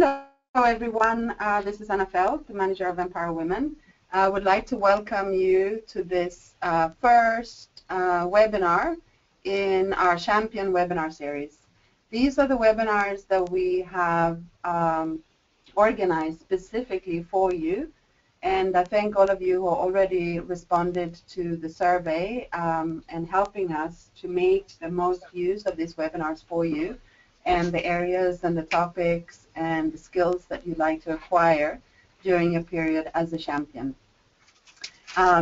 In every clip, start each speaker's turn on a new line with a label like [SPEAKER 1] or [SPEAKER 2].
[SPEAKER 1] Hello, everyone. This is Anna Feld, the manager of Empower Women. I would like to welcome you to this first webinar in our Champion webinar series. These are the webinars that we have organized specifically for you, and I thank all of you who already responded to the survey and helping us to make the most use of these webinars for you, and the areas and the topics and the skills that you'd like to acquire during your period as a champion.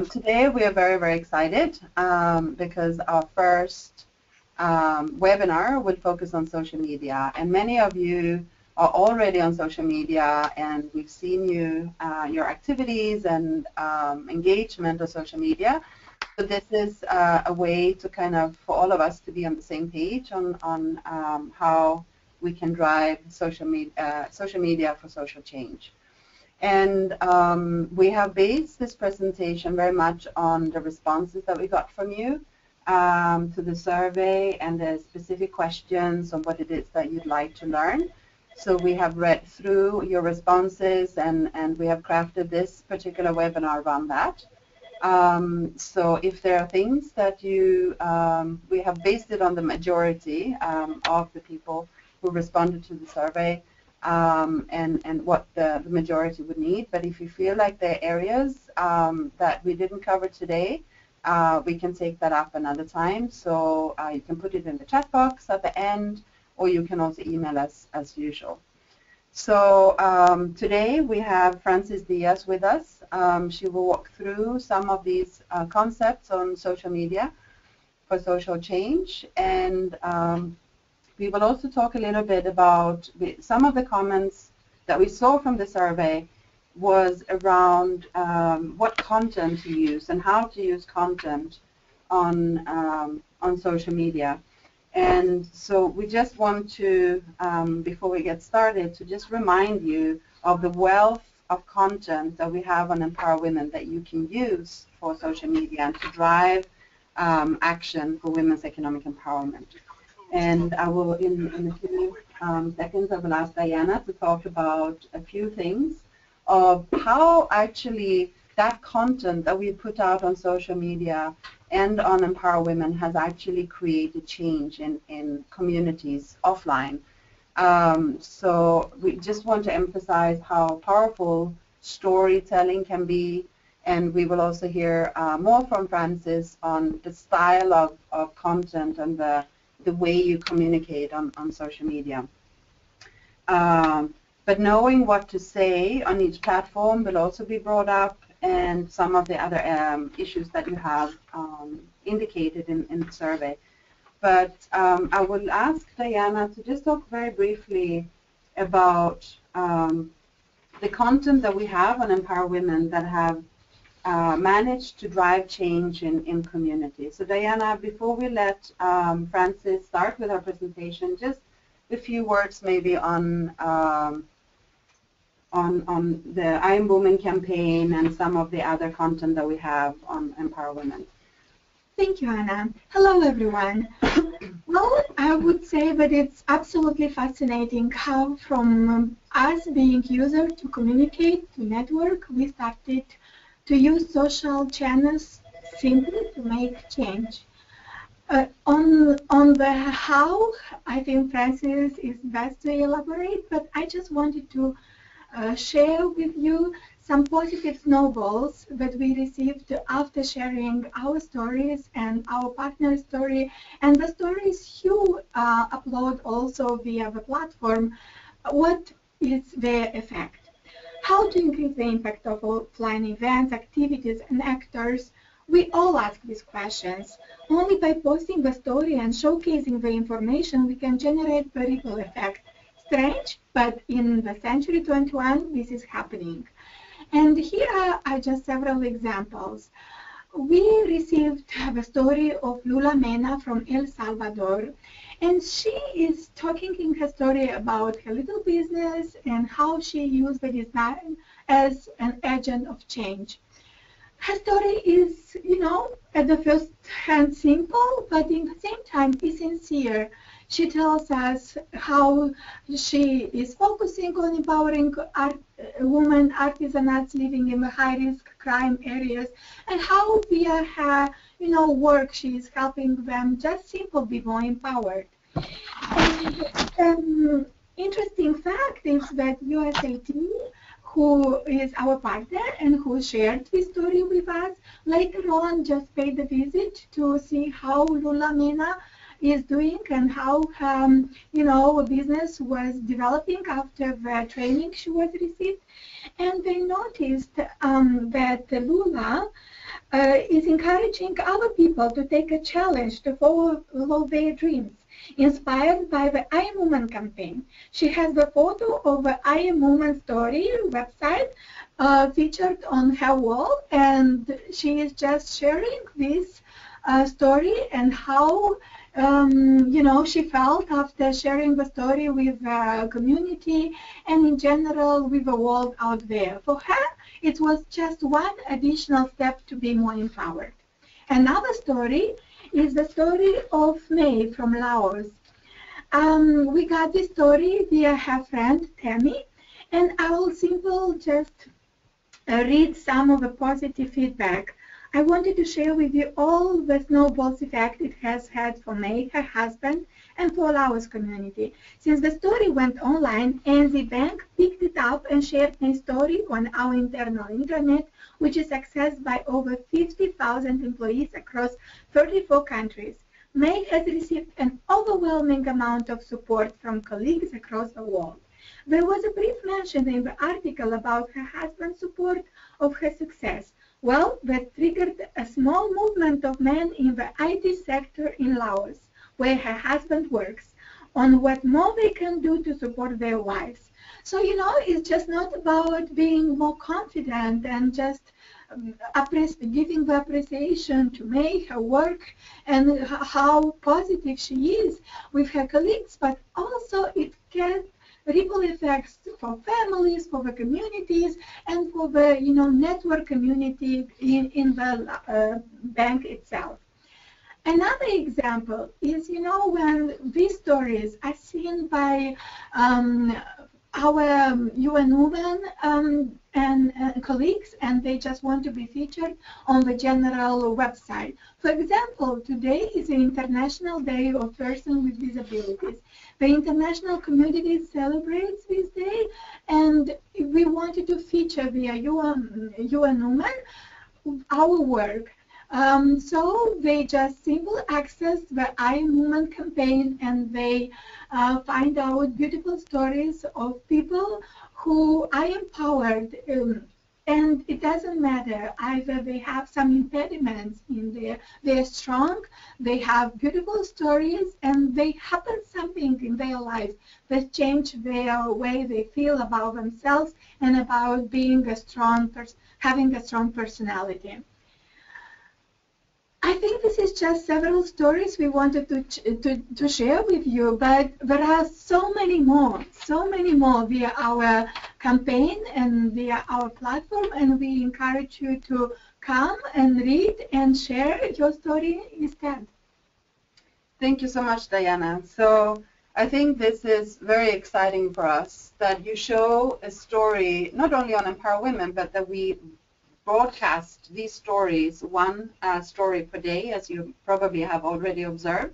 [SPEAKER 1] Today we are very, very excited because our first webinar will focus on social media, and many of you are already on social media, and we've seen you, your activities and engagement on social media. So this is a way to kind of, for all of us to be on the same page on how we can drive social media for social change. And we have based this presentation very much on the responses that we got from you to the survey and the specific questions on what it is that you'd like to learn. So we have read through your responses, and we have crafted this particular webinar around that. So if there are things that you, we have based it on the majority of the people who responded to the survey and what the majority would need. But if you feel like there are areas that we didn't cover today, we can take that up another time. So you can put it in the chat box at the end, or you can also email us as usual. So today we have Frances Diaz with us. She will walk through some of these concepts on social media for social change, and we will also talk a little bit about some of the comments that we saw from the survey was around what content to use and how to use content on social media. And so we just want to, before we get started, to just remind you of the wealth of content that we have on Empower Women that you can use for social media and to drive action for women's economic empowerment. And I will, in a few seconds, I will ask Diana to talk about a few things of how actually that content that we put out on social media and on Empower Women has actually created change in communities offline. So we just want to emphasize how powerful storytelling can be, and we will also hear more from Frances on the style of content and the way you communicate on social media. But knowing what to say on each platform will also be brought up, and some of the other issues that you have indicated in the survey. But I will ask Diana to just talk very briefly about the content that we have on Empower Women that have managed to drive change in communities. So Diana, before we let Frances start with our presentation, just a few words maybe on the I Am Woman campaign and some of the other content that we have on Empower Women.
[SPEAKER 2] Thank you, Anna. Hello, everyone. Well, I would say that it's absolutely fascinating how from us being users to communicate, to network, we started to use social channels simply to make change. On the how, I think Frances is best to elaborate, but I just wanted to share with you some positive snowballs that we received after sharing our stories and our partner story and the stories you upload also via the platform. What is their effect? How to increase the impact of offline events, activities, and actors? We all ask these questions. Only by posting the story and showcasing the information we can generate the ripple effect. Strange, but in the century 21, this is happening. And here are just several examples. We received the story of Lula Mena from El Salvador, and she is talking in her story about her little business and how she used the design as an agent of change. Her story is, at the first hand simple, but in the same time is sincere. She tells us how she is focusing on empowering women artisans living in the high-risk crime areas, and how via her, work she is helping them just simply be more empowered. And interesting fact is that USAT, who is our partner and who shared this story with us, later on just paid a visit to see how Lula Mena is doing and how business was developing after the training she was received. And they noticed that Lula is encouraging other people to take a challenge to follow their dreams, inspired by the I Am Woman campaign. She has the photo of the I Am Woman story website featured on her wall, and she is just sharing this story and how she felt after sharing the story with the community and in general with the world out there. For her, it was just one additional step to be more empowered. Another story is the story of May from Laos. We got this story via her friend Tammy, and I will simply just read some of the positive feedback. I wanted to share with you all the snowballs effect it has had for May, her husband, and for Laos community. Since the story went online, ANZ Bank picked it up and shared May's story on our internal intranet, which is accessed by over 50,000 employees across 34 countries. May has received an overwhelming amount of support from colleagues across the world. There was a brief mention in the article about her husband's support of her success. Well, that triggered a small movement of men in the IT sector in Laos, where her husband works, on what more they can do to support their wives. So, it's just not about being more confident and just giving the appreciation to May, her work, and how positive she is with her colleagues, but also it can ripple effects for families, for the communities, and for the network community in the bank itself. Another example is when these stories are seen by our UN women and colleagues, and they just want to be featured on the general website. For example, today is the International Day of Persons with Disabilities. The international community celebrates this day, and we wanted to feature via UN Women our work. So they just simply access the I Am Woman campaign, and they find out beautiful stories of people who are empowered. And it doesn't matter, either they have some impediments in they're strong, they have beautiful stories, and they happen something in their lives that change their way they feel about themselves and about being a strong having a strong personality. I think this is just several stories we wanted to share with you, but there are so many more via our campaign and via our platform, and we encourage you to come and read and share your story instead.
[SPEAKER 1] Thank you so much, Diana. So I think this is very exciting for us that you show a story not only on Empower Women, but that we broadcast these stories, one story per day, as you probably have already observed,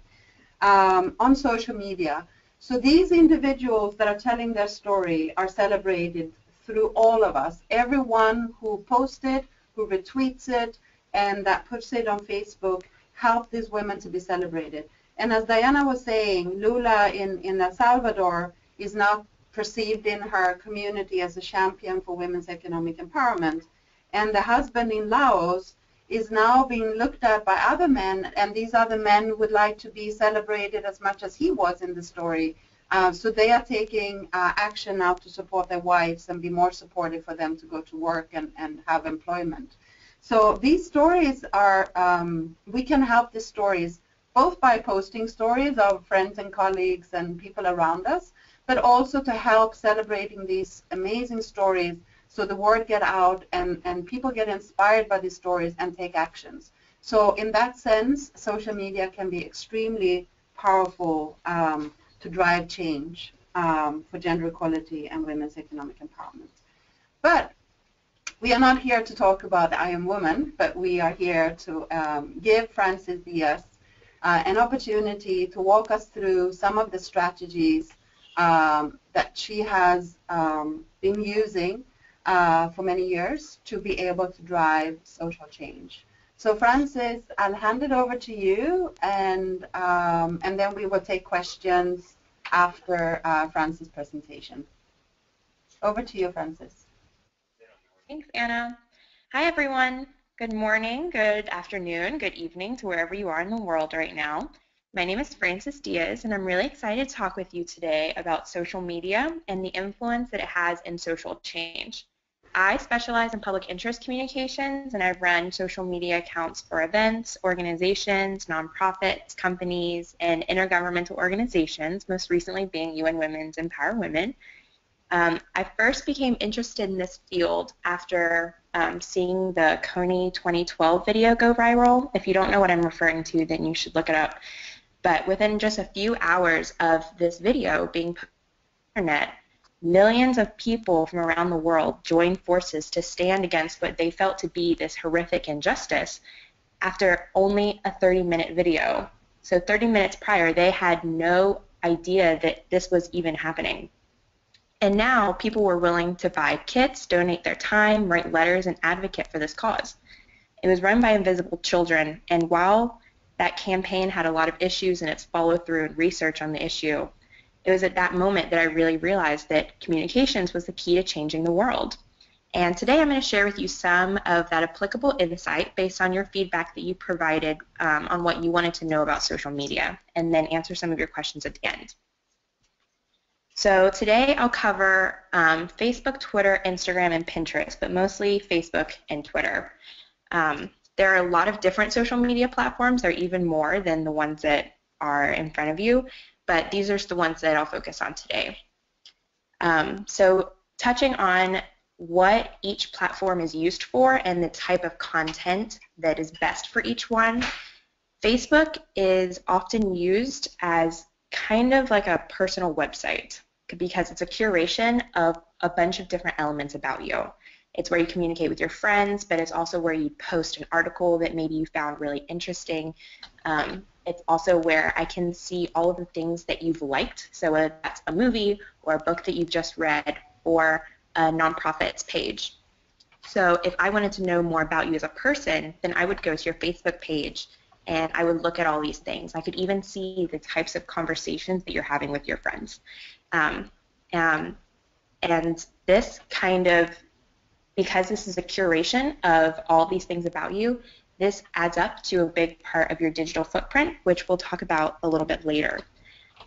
[SPEAKER 1] on social media. So these individuals that are telling their story are celebrated through all of us. Everyone who posts it, who retweets it, and that puts it on Facebook, help these women to be celebrated. And as Diana was saying, Lula in El Salvador is now perceived in her community as a champion for women's economic empowerment. And the husband in Laos is now being looked at by other men, and these other men would like to be celebrated as much as he was in the story. So they are taking action now to support their wives and be more supportive for them to go to work and have employment. So these stories are, we can help the stories both by posting stories of friends and colleagues and people around us, but also to help celebrating these amazing stories so the word get out and people get inspired by these stories and take actions. So in that sense, social media can be extremely powerful to drive change for gender equality and women's economic empowerment. But we are not here to talk about I Am Woman, but we are here to give Frances Diaz an opportunity to walk us through some of the strategies that she has been using for many years to be able to drive social change. So Frances, I'll hand it over to you, and then we will take questions after Frances' presentation. Over to you, Frances.
[SPEAKER 3] Thanks, Anna. Hi, everyone. Good morning, good afternoon, good evening to wherever you are in the world right now. My name is Frances Diaz, and I'm really excited to talk with you today about social media and the influence that it has in social change. I specialize in public interest communications, and I run social media accounts for events, organizations, nonprofits, companies, and intergovernmental organizations, most recently being UN Women's Empower Women. I first became interested in this field after seeing the Coney 2012 video go viral. If you don't know what I'm referring to, then you should look it up. But within just a few hours of this video being put on the internet, millions of people from around the world joined forces to stand against what they felt to be this horrific injustice after only a 30-minute video. So 30 minutes prior, they had no idea that this was even happening. And now people were willing to buy kits, donate their time, write letters, and advocate for this cause. It was run by Invisible Children, and while that campaign had a lot of issues in its follow-through and research on the issue, it was at that moment that I really realized that communications was the key to changing the world. And today I'm going to share with you some of that applicable insight based on your feedback that you provided on what you wanted to know about social media, and then answer some of your questions at the end. So today I'll cover Facebook, Twitter, Instagram, and Pinterest, but mostly Facebook and Twitter. There are a lot of different social media platforms. There are even more than the ones that are in front of you, but these are the ones that I'll focus on today. So touching on what each platform is used for and the type of content that is best for each one, Facebook is often used as kind of like a personal website because it's a curation of a bunch of different elements about you. It's where you communicate with your friends, but it's also where you post an article that maybe you found really interesting. It's also where I can see all of the things that you've liked, so whether that's a movie or a book that you've just read or a nonprofit's page. So if I wanted to know more about you as a person, then I would go to your Facebook page and I would look at all these things. I could even see the types of conversations that you're having with your friends. And this kind of, because this is a curation of all these things about you, this adds up to a big part of your digital footprint, which we'll talk about a little bit later.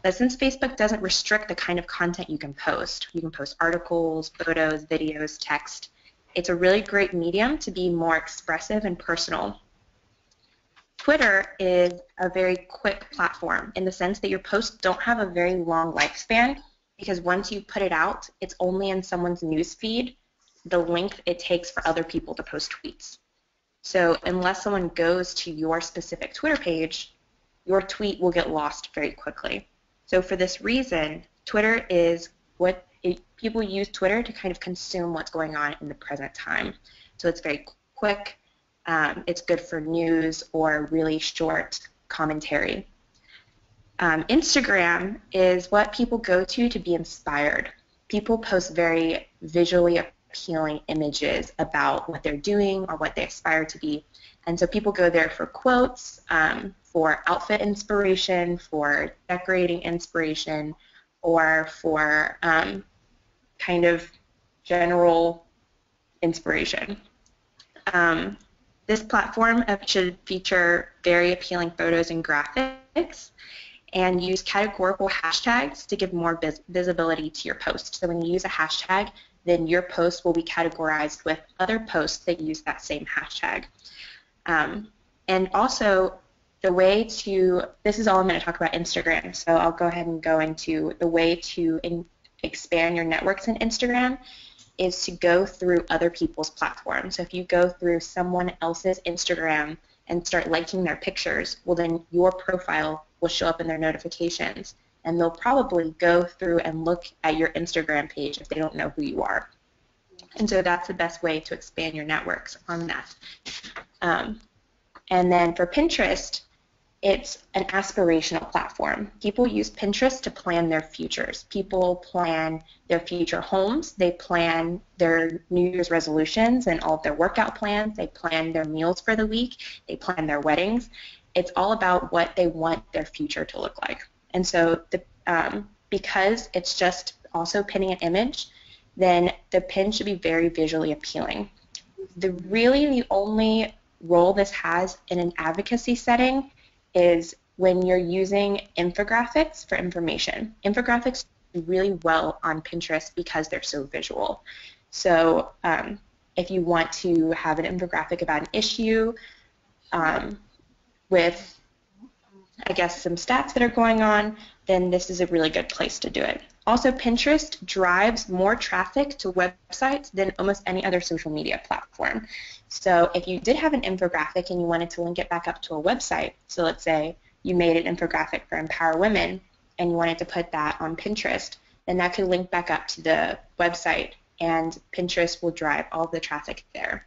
[SPEAKER 3] But since Facebook doesn't restrict the kind of content you can post articles, photos, videos, text, it's a really great medium to be more expressive and personal. Twitter is a very quick platform in the sense that your posts don't have a very long lifespan, because once you put it out, it's only in someone's news feed the length it takes for other people to post tweets. So unless someone goes to your specific Twitter page, your tweet will get lost very quickly. So for this reason, Twitter is people use Twitter to kind of consume what's going on in the present time. So it's very quick. It's good for news or really short commentary. Instagram is what people go to be inspired. People post very visually appealing images about what they're doing or what they aspire to be. And so people go there for quotes, for outfit inspiration, for decorating inspiration, or for kind of general inspiration. This platform should feature very appealing photos and graphics and use categorical hashtags to give more visibility to your post. So when you use a hashtag, then your post will be categorized with other posts that use that same hashtag. And also, the way to, this is all I'm going to talk about Instagram, so I'll go ahead and go into the way to expand your networks in Instagram is to go through other people's platforms. So if you go through someone else's Instagram and start liking their pictures, well then your profile will show up in their notifications, and they'll probably go through and look at your Instagram page if they don't know who you are. And so that's the best way to expand your networks on that. And then for Pinterest, it's an aspirational platform. People use Pinterest to plan their futures. People plan their future homes. They plan their New Year's resolutions and all of their workout plans. They plan their meals for the week. They plan their weddings. It's all about what they want their future to look like. And so because it's just also pinning an image, then the pin should be very visually appealing. The only role this has in an advocacy setting is when you're using infographics for information. Infographics do really well on Pinterest because they're so visual. So if you want to have an infographic about an issue with, I guess, some stats that are going on, then this is a really good place to do it. Also, Pinterest drives more traffic to websites than almost any other social media platform. So if you did have an infographic and you wanted to link it back up to a website, so let's say you made an infographic for Empower Women and you wanted to put that on Pinterest, then that could link back up to the website, and Pinterest will drive all the traffic there.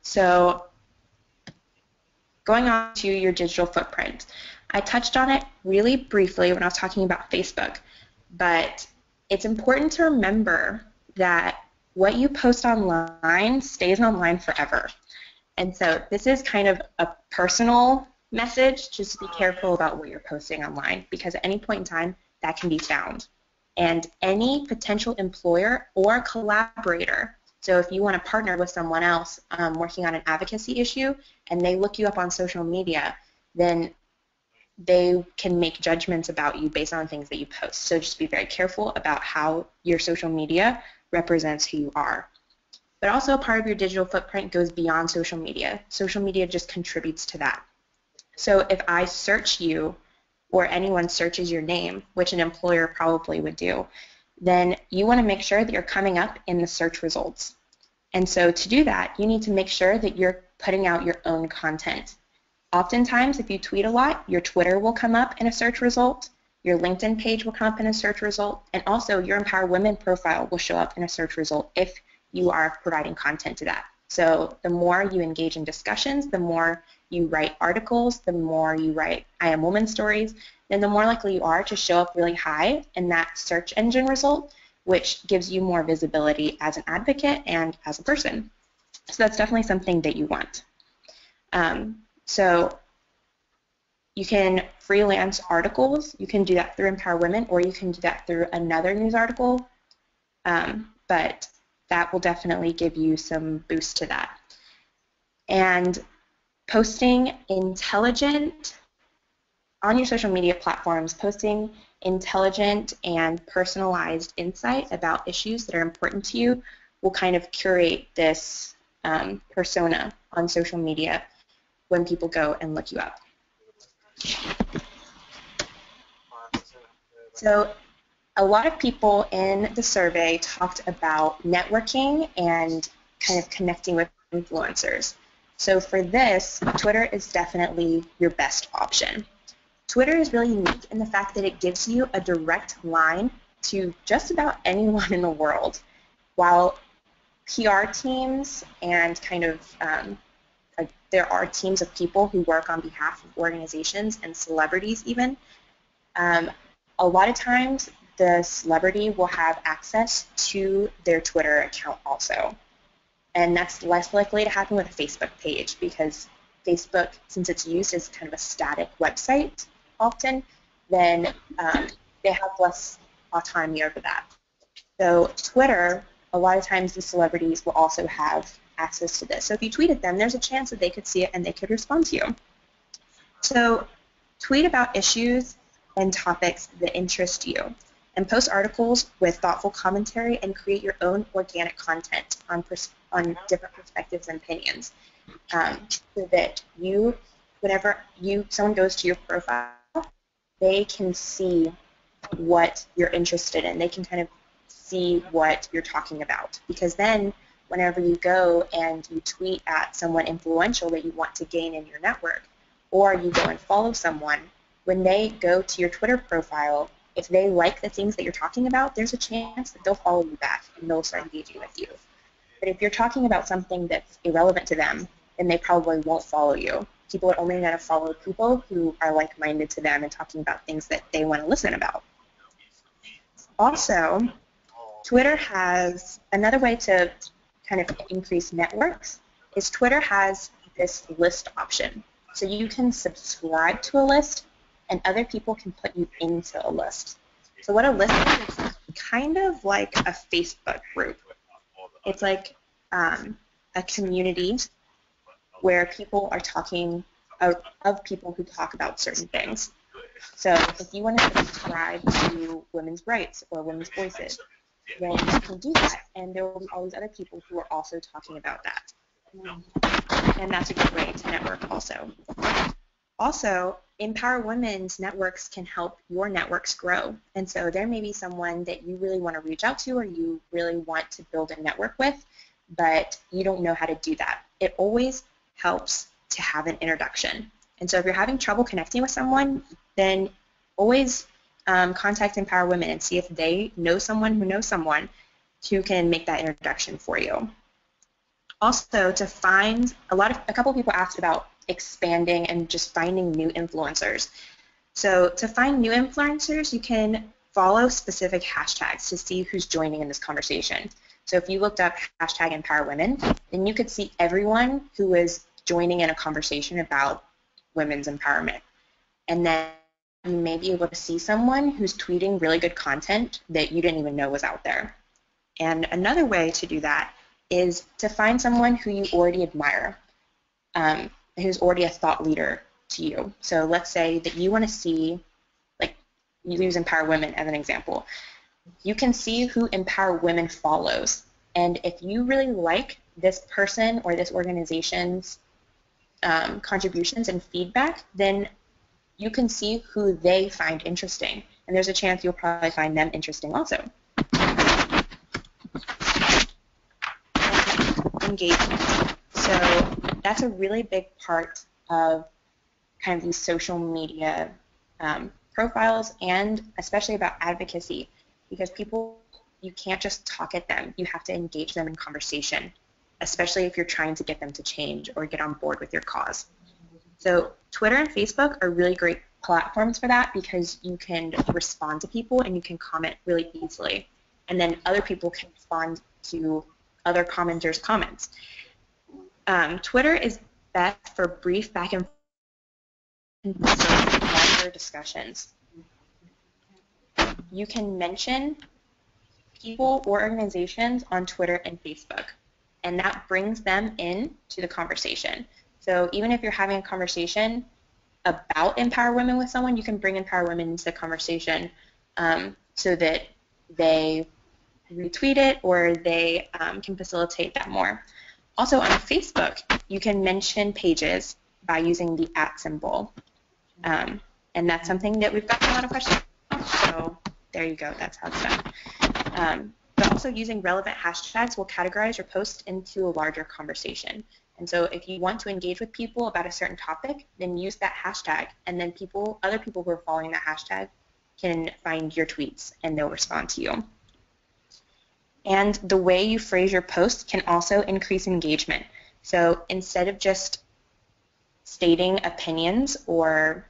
[SPEAKER 3] So going on to your digital footprint. I touched on it really briefly when I was talking about Facebook, but it's important to remember that what you post online stays online forever. And so this is kind of a personal message, just to be careful about what you're posting online, because at any point in time, that can be found. And any potential employer or collaborator, so if you want to partner with someone else working on an advocacy issue and they look you up on social media, then they can make judgments about you based on things that you post. So just be very careful about how your social media represents who you are. But also a part of your digital footprint goes beyond social media. Social media just contributes to that. So if I search you or anyone searches your name, which an employer probably would do, then you want to make sure that you're coming up in the search results. And so to do that, you need to make sure that you're putting out your own content. Oftentimes, if you tweet a lot, your Twitter will come up in a search result, your LinkedIn page will come up in a search result, and also your Empower Women profile will show up in a search result if you are providing content to that. So the more you engage in discussions, the more you write articles, the more you write I Am Woman stories, then the more likely you are to show up really high in that search engine result, which gives you more visibility as an advocate and as a person. So that's definitely something that you want. So you can freelance articles. You can do that through Empower Women, or you can do that through another news article, but that will definitely give you some boost to that. And posting intelligent on your social media platforms, posting intelligent and personalized insight about issues that are important to you will kind of curate this persona on social media when people go and look you up. So a lot of people in the survey talked about networking and kind of connecting with influencers. So for this, Twitter is definitely your best option. Twitter is really unique in the fact that it gives you a direct line to just about anyone in the world, while PR teams and kind of there are teams of people who work on behalf of organizations and celebrities even. A lot of times the celebrity will have access to their Twitter account also. And that's less likely to happen with a Facebook page, because Facebook, since it's used as kind of a static website often, then they have less autonomy over that. So Twitter, a lot of times the celebrities will also have access to this. So if you tweeted them, there's a chance that they could see it and they could respond to you. So tweet about issues and topics that interest you, and post articles with thoughtful commentary, and create your own organic content on different perspectives and opinions, so that whenever someone goes to your profile, they can see what you're interested in. They can kind of see what you're talking about, because then whenever you go and you tweet at someone influential that you want to gain in your network, or you go and follow someone, when they go to your Twitter profile, if they like the things that you're talking about, there's a chance that they'll follow you back and they'll start engaging with you. But if you're talking about something that's irrelevant to them, then they probably won't follow you. People are only going to follow people who are like-minded to them and talking about things that they want to listen about. Also, Twitter has another way to kind of increase networks is Twitter has this list option. So you can subscribe to a list and other people can put you into a list. So what a list is, it's kind of like a Facebook group. It's like a community where people are talking of people who talk about certain things. So if you want to subscribe to women's rights or women's voices, then you can do that, and there will be all these other people who are also talking about that. And that's a good way to network also. Also, Empower Women's networks can help your networks grow. And so there may be someone that you really want to reach out to or you really want to build a network with, but you don't know how to do that. It always helps to have an introduction. And so if you're having trouble connecting with someone, then always contact Empower Women and see if they know someone who knows someone who can make that introduction for you. Also, to find a couple of people asked about expanding and just finding new influencers. So to find new influencers, you can follow specific hashtags to see who's joining in this conversation. So if you looked up hashtag Empower Women, then you could see everyone who is joining in a conversation about women's empowerment. And then you may be able to see someone who's tweeting really good content that you didn't even know was out there. And another way to do that is to find someone who you already admire, who's already a thought leader to you. So let's say that you want to see, like, you use Empower Women as an example. You can see who Empower Women follows. And if you really like this person or this organization's contributions and feedback, then you can see who they find interesting. And there's a chance you'll probably find them interesting also. Engagement. So that's a really big part of kind of these social media profiles, and especially about advocacy, because people, you can't just talk at them. You have to engage them in conversation, especially if you're trying to get them to change or get on board with your cause. So Twitter and Facebook are really great platforms for that because you can respond to people and you can comment really easily. And then other people can respond to other commenters' comments. Twitter is best for brief back and forth longer discussions. You can mention people or organizations on Twitter and Facebook, and that brings them in to the conversation. So even if you're having a conversation about Empower Women with someone, you can bring Empower Women into the conversation so that they retweet it or they can facilitate that more. Also on Facebook, you can mention pages by using the @ symbol. And that's something that we've gotten a lot of questions about. So there you go, that's how it's done. But also using relevant hashtags will categorize your post into a larger conversation. And so if you want to engage with people about a certain topic, then use that hashtag, and then other people who are following that hashtag can find your tweets and they'll respond to you. And the way you phrase your posts can also increase engagement. So instead of just stating opinions or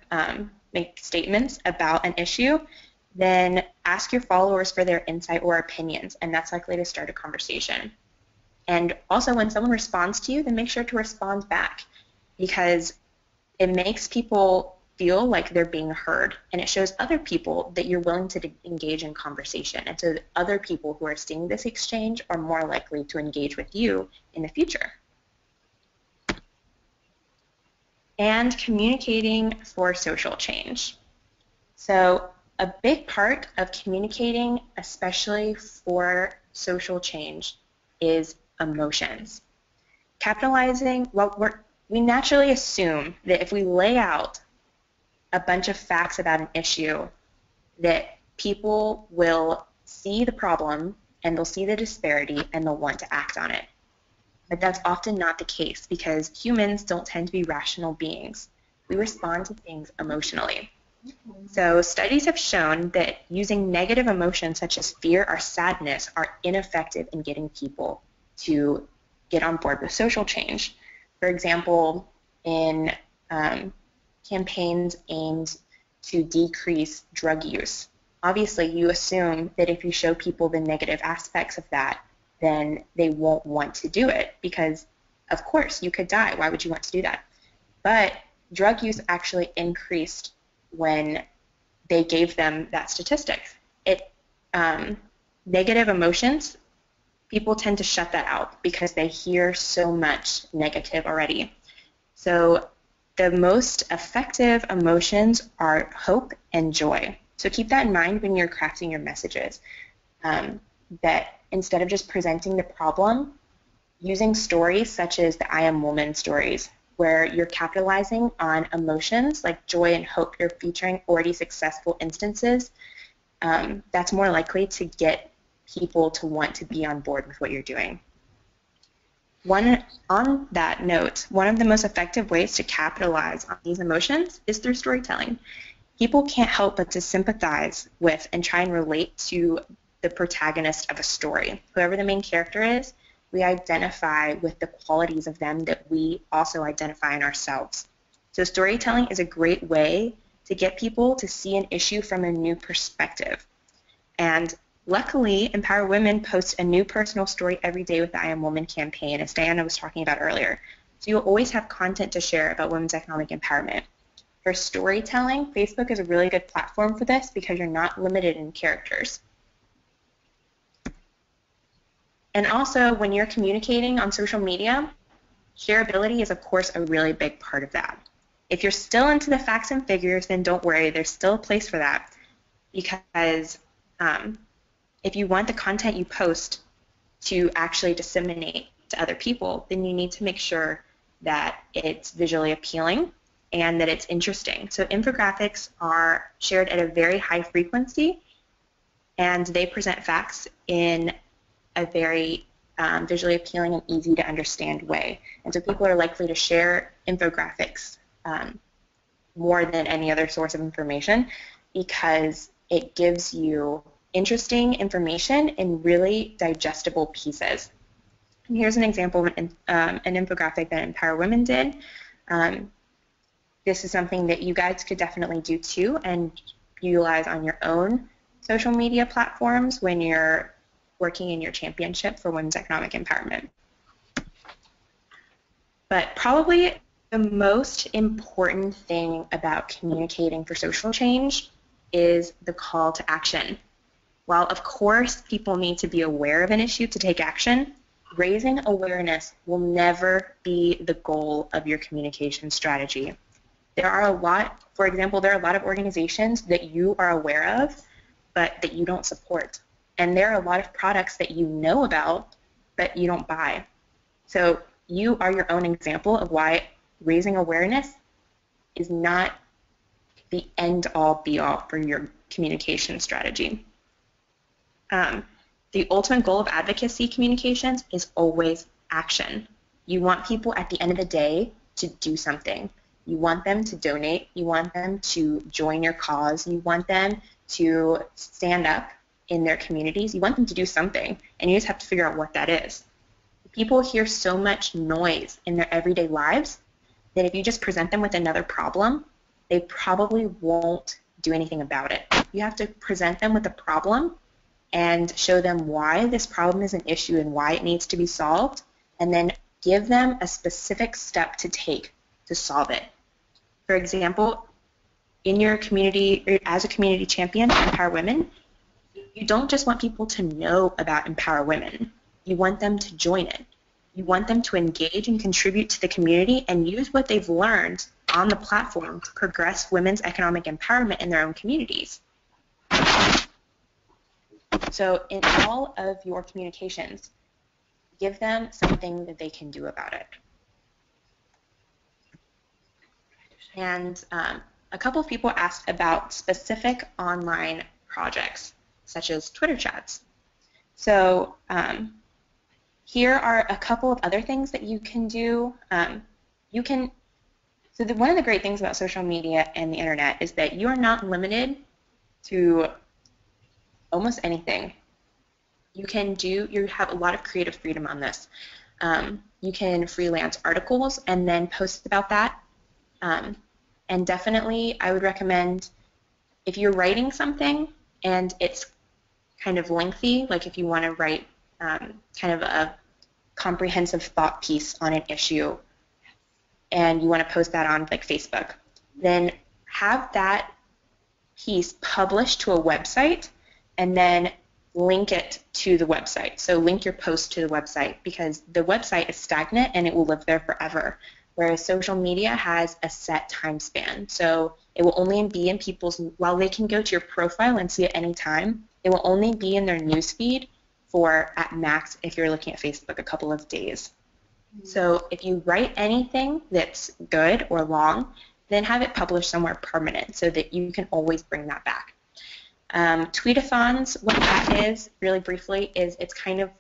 [SPEAKER 3] make statements about an issue, then ask your followers for their insight or opinions, and that's likely to start a conversation. And also when someone responds to you, then make sure to respond back, because it makes people feel like they're being heard, and it shows other people that you're willing to engage in conversation. And so other people who are seeing this exchange are more likely to engage with you in the future. And communicating for social change. So a big part of communicating, especially for social change, is emotions. Capitalizing, we naturally assume that if we lay out a bunch of facts about an issue, that people will see the problem and they'll see the disparity and they'll want to act on it. But that's often not the case, because humans don't tend to be rational beings. We respond to things emotionally. So studies have shown that using negative emotions such as fear or sadness are ineffective in getting people to get on board with social change. For example, in campaigns aimed to decrease drug use, obviously you assume that if you show people the negative aspects of that, then they won't want to do it because, of course, you could die. Why would you want to do that? But drug use actually increased when they gave them that statistic. Negative emotions, people tend to shut that out because they hear so much negative already. So the most effective emotions are hope and joy. So keep that in mind when you're crafting your messages, that instead of just presenting the problem, using stories such as the I Am Woman stories, where you're capitalizing on emotions like joy and hope, you're featuring already successful instances, that's more likely to get people to want to be on board with what you're doing. On that note, one of the most effective ways to capitalize on these emotions is through storytelling. People can't help but to sympathize with and try and relate to the protagonist of a story. Whoever the main character is, we identify with the qualities of them that we also identify in ourselves. So storytelling is a great way to get people to see an issue from a new perspective. And luckily, Empower Women posts a new personal story every day with the I Am Woman campaign, as Diana was talking about earlier. So you'll always have content to share about women's economic empowerment. For storytelling, Facebook is a really good platform for this because you're not limited in characters. And also, when you're communicating on social media, shareability is, of course, a really big part of that. If you're still into the facts and figures, then don't worry. There's still a place for that because if you want the content you post to actually disseminate to other people, then you need to make sure that it's visually appealing and that it's interesting. So infographics are shared at a very high frequency, and they present facts in a very visually appealing and easy to understand way. And so people are likely to share infographics more than any other source of information because it gives you interesting information in really digestible pieces. And here's an example of an infographic that Empower Women did. This is something that you guys could definitely do too and utilize on your own social media platforms when you're working in your championship for women's economic empowerment. But probably the most important thing about communicating for social change is the call to action. While of course people need to be aware of an issue to take action, raising awareness will never be the goal of your communication strategy. There are a lot, for example, there are a lot of organizations that you are aware of, but that you don't support. And there are a lot of products that you know about, but you don't buy. So you are your own example of why raising awareness is not the end-all, be-all for your communication strategy. The ultimate goal of advocacy communications is always action. You want people at the end of the day to do something. You want them to donate. You want them to join your cause. You want them to stand up in their communities. You want them to do something, and you just have to figure out what that is. People hear so much noise in their everyday lives that if you just present them with another problem, they probably won't do anything about it. You have to present them with a problem and show them why this problem is an issue and why it needs to be solved, and then give them a specific step to take to solve it. For example, in your community, or as a community champion for Empower Women, you don't just want people to know about Empower Women. You want them to join it. You want them to engage and contribute to the community and use what they've learned on the platform to progress women's economic empowerment in their own communities. So in all of your communications, give them something that they can do about it. And a couple of people asked about specific online projects, such as Twitter chats. So here are a couple of other things that you can do. You can So one of the great things about social media and the internet is that you are not limited to almost anything. You have a lot of creative freedom on this. You can freelance articles and then post about that. And definitely I would recommend, if you're writing something and it's kind of lengthy, like if you want to write kind of a comprehensive thought piece on an issue and you want to post that on like Facebook, then have that piece published to a website and then link it to the website. So link your post to the website, because the website is stagnant and it will live there forever, whereas social media has a set time span. So it will only be in people's, while they can go to your profile and see it any time, it will only be in their newsfeed for, at max, if you're looking at Facebook, a couple of days. So if you write anything that's good or long, then have it published somewhere permanent so that you can always bring that back. Tweetathons, what that is, really briefly, is it's kind of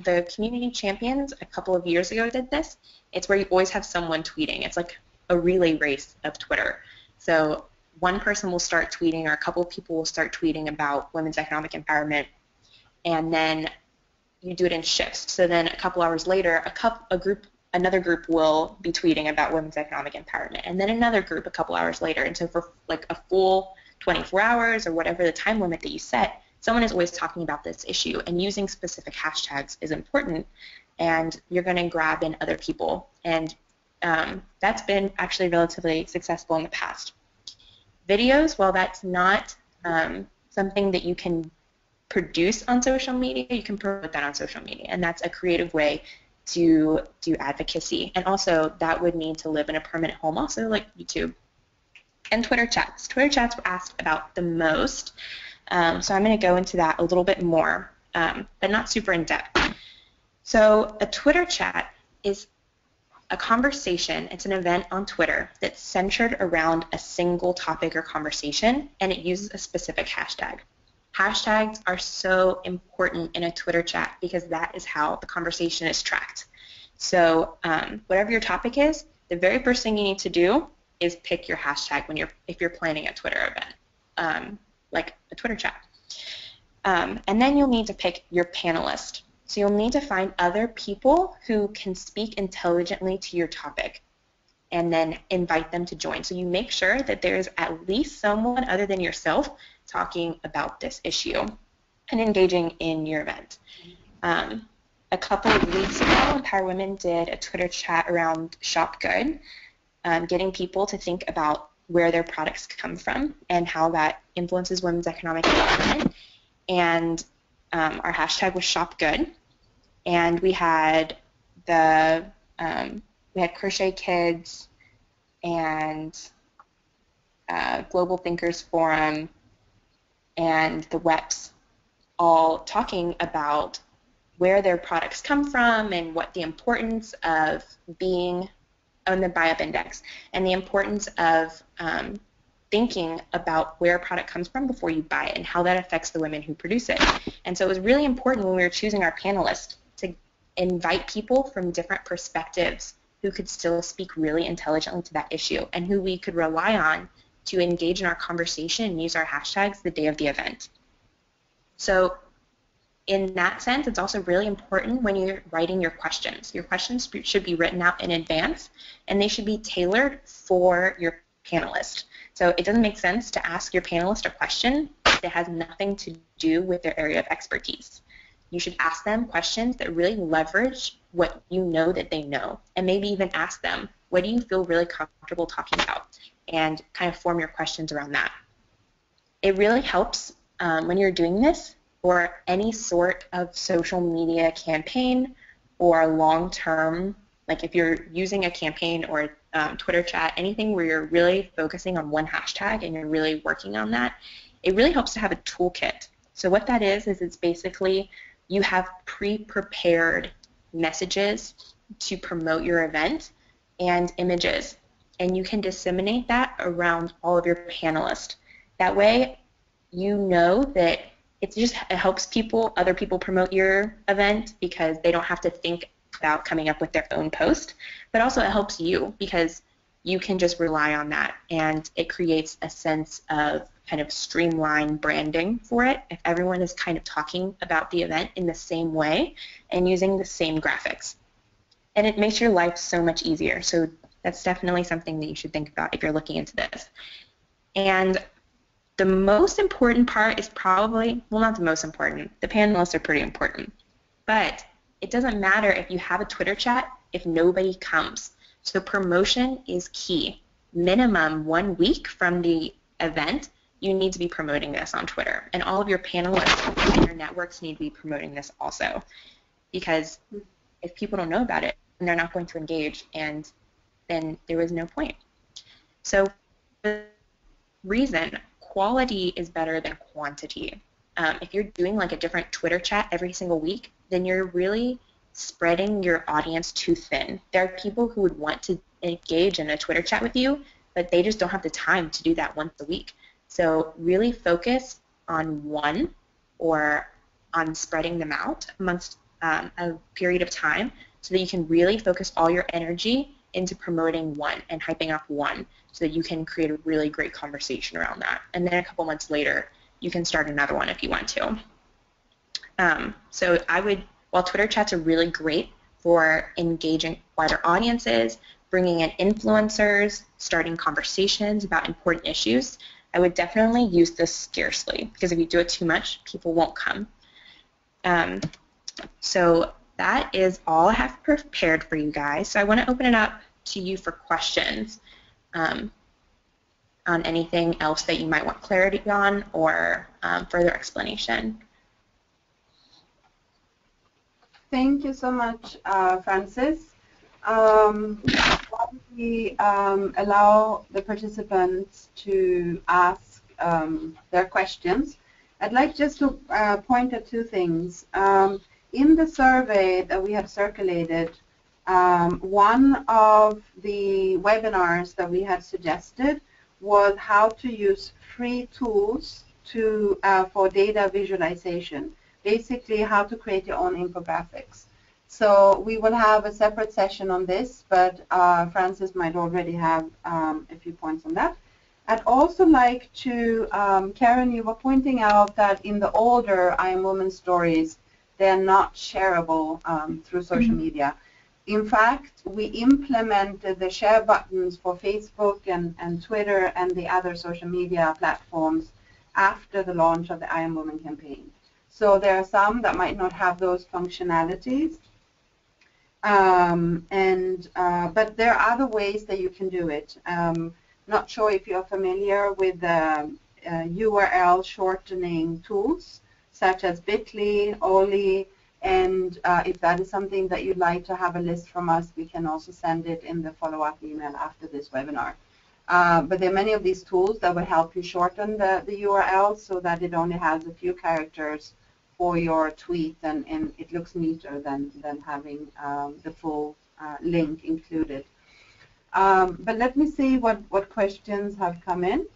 [SPEAKER 3] the community champions a couple of years ago did this. It's where you always have someone tweeting. It's like a relay race of Twitter. So one person will start tweeting, or a couple of people will start tweeting about women's economic empowerment, and then you do it in shifts. So then a couple hours later, another group will be tweeting about women's economic empowerment, and then another group a couple hours later. And so for like a full 24 hours or whatever the time limit that you set, someone is always talking about this issue, and using specific hashtags is important, and you're going to grab in other people. And that's been actually relatively successful in the past. Videos, well, that's not something that you can produce on social media, you can promote that on social media, and that's a creative way to do advocacy. And also that would mean to live in a permanent home, also like YouTube. And Twitter chats. Twitter chats were asked about the most, so I'm going to go into that a little bit more, but not super in depth. So a Twitter chat is a conversation, it's an event on Twitter that's centered around a single topic or conversation, and it uses a specific hashtag. Hashtags are so important in a Twitter chat because that is how the conversation is tracked. So whatever your topic is, the very first thing you need to do is pick your hashtag if you're planning a Twitter event, like a Twitter chat. And then you'll need to pick your panelist. So you'll need to find other people who can speak intelligently to your topic and then invite them to join. So you make sure that there is at least someone other than yourself talking about this issue and engaging in your event. A couple of weeks ago, Empower Women did a Twitter chat around Shop Good, getting people to think about where their products come from and how that influences women's economic development. And our hashtag was Shop Good. And we had Crochet Kids and Global Thinkers Forum and the WEPs all talking about where their products come from and what the importance of being on the buy-up index and the importance of thinking about where a product comes from before you buy it and how that affects the women who produce it. And so it was really important when we were choosing our panelists to invite people from different perspectives who could still speak really intelligently to that issue and who we could rely on to engage in our conversation and use our hashtags the day of the event. So in that sense, it's also really important when you're writing your questions. Your questions should be written out in advance, and they should be tailored for your panelist. So it doesn't make sense to ask your panelist a question that has nothing to do with their area of expertise. You should ask them questions that really leverage what you know that they know, and maybe even ask them, what do you feel really comfortable talking about? And kind of form your questions around that. It really helps when you're doing this or any sort of social media campaign or long-term, like if you're using a campaign or Twitter chat, anything where you're really focusing on one hashtag and you're really working on that, it really helps to have a toolkit. So what that is it's basically you have pre-prepared messages to promote your event and images, and you can disseminate that around all of your panelists. That way you know that it helps other people promote your event because they don't have to think about coming up with their own post, but also it helps you because you can just rely on that, and it creates a sense of kind of streamlined branding for it if everyone is kind of talking about the event in the same way and using the same graphics. And it makes your life so much easier. So that's definitely something that you should think about if you're looking into this. And the most important part is probably, well, not the most important. The panelists are pretty important. But it doesn't matter if you have a Twitter chat if nobody comes. So promotion is key. Minimum 1 week from the event, you need to be promoting this on Twitter. And all of your panelists and your networks need to be promoting this also. Because if people don't know about it, then they're not going to engage, and then there is no point. So the reason, quality is better than quantity. If you're doing like a different Twitter chat every single week, then you're really spreading your audience too thin. There are people who would want to engage in a Twitter chat with you, but they just don't have the time to do that once a week. So really focus on one, or on spreading them out amongst a period of time, so that you can really focus all your energy into promoting one and hyping up one, so that you can create a really great conversation around that. And then a couple months later, you can start another one if you want to. So I would, while Twitter chats are really great for engaging wider audiences, bringing in influencers, starting conversations about important issues, I would definitely use this scarcely, because if you do it too much, people won't come. So that is all I have prepared for you guys. So I want to open it up to you for questions on anything else that you might want clarity on, or further explanation.
[SPEAKER 1] Thank you so much, Francis. While we allow the participants to ask their questions, I'd like just to point at two things. In the survey that we have circulated, one of the webinars that we had suggested was how to use free tools to for data visualization. Basically, how to create your own infographics. So we will have a separate session on this, but Francis might already have a few points on that. I'd also like to, Karen, you were pointing out that in the older I Am Woman stories, they're not shareable through social media. In fact, we implemented the share buttons for Facebook and Twitter and the other social media platforms after the launch of the I Am Woman campaign. So there are some that might not have those functionalities, but there are other ways that you can do it. Not sure if you're familiar with the URL shortening tools such as Bitly, Oli, and if that is something that you'd like to have a list from us, we can also send it in the follow-up email after this webinar. But there are many of these tools that will help you shorten the URL so that it only has a few characters for your tweet, and it looks neater than having the full link included. But let me see what questions have come in.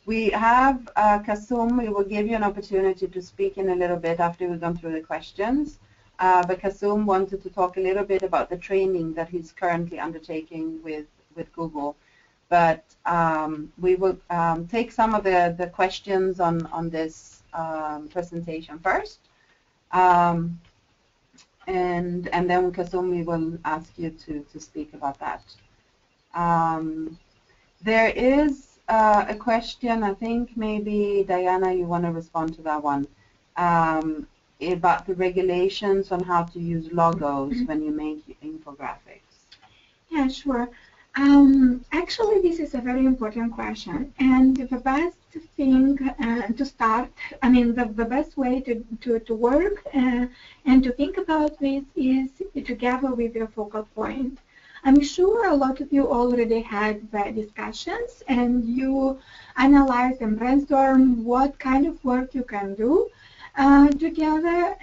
[SPEAKER 1] We have Kasum. We will give you an opportunity to speak in a little bit after we've gone through the questions. But Kasum wanted to talk a little bit about the training that he's currently undertaking with Google. But we will take some of the questions on this presentation first. And then, Kasum, we will ask you to speak about that. There is a question, I think maybe, Diana, you want to respond to that one, about the regulations on how to use logos when you make infographics.
[SPEAKER 2] Yeah, sure. Actually, this is a very important question, and the best thing to start, I mean, the best way to work and to think about this is together with your focal point. I'm sure a lot of you already had the discussions, and you analyze and brainstorm what kind of work you can do together.